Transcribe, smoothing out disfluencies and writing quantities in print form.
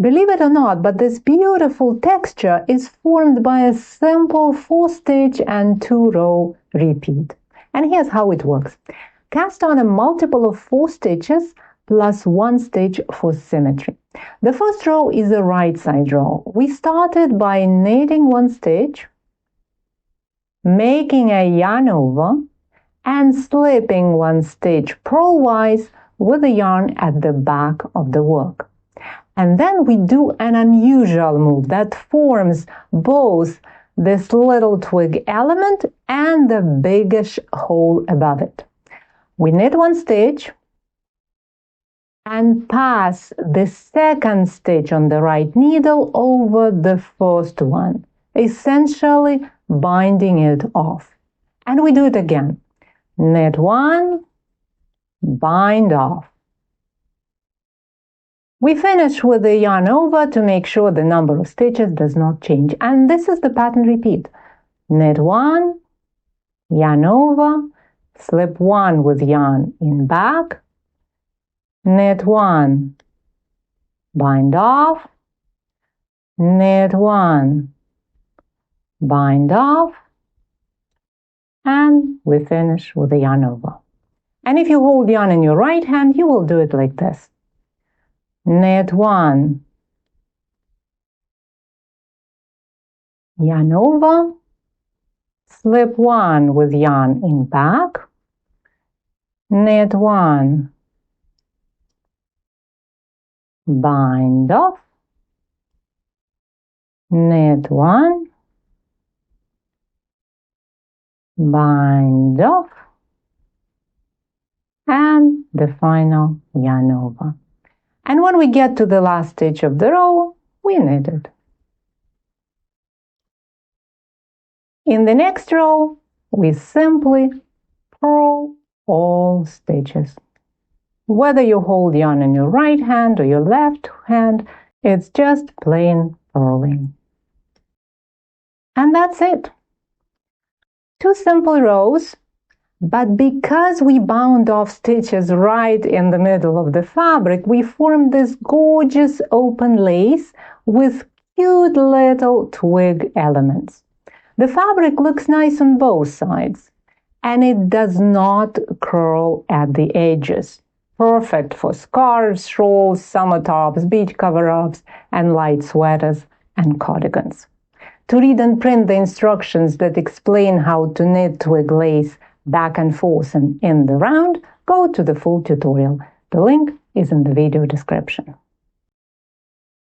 Believe it or not, but this beautiful texture is formed by a simple 4-stitch and 2-row repeat. And here's how it works. Cast on a multiple of 4 stitches plus 1 stitch for symmetry. The first row is a right side row. We started by knitting 1 stitch, making a yarn over, and slipping 1 stitch purlwise with the yarn at the back of the work. And then we do an unusual move that forms both this little twig element and the biggish hole above it. We knit 1 stitch and pass the second stitch on the right needle over the first one, essentially binding it off. And we do it again. Knit 1, bind off. We finish with the yarn over to make sure the number of stitches does not change. And this is the pattern repeat. Knit 1, yarn over, slip 1 with yarn in back, knit 1, bind off, knit 1, bind off, and we finish with the yarn over. And if you hold yarn in your right hand, you will do it like this. Knit 1, yarn over, slip 1 with yarn in back, knit 1, bind off, knit 1, bind off, and the final yarn over. And when we get to the last stitch of the row, we knit it. In the next row, we simply purl all stitches. Whether you hold yarn in your right hand or your left hand, it's just plain purling. And that's it. 2 simple rows, but because we bound off stitches right in the middle of the fabric, we formed this gorgeous open lace with cute little twig elements. The fabric looks nice on both sides, and it does not curl at the edges. Perfect for scarves, shawls, summer tops, beach cover-ups, and light sweaters and cardigans. To read and print the instructions that explain how to knit twig lace back and forth and in the round, go to the full tutorial. The link is in the video description.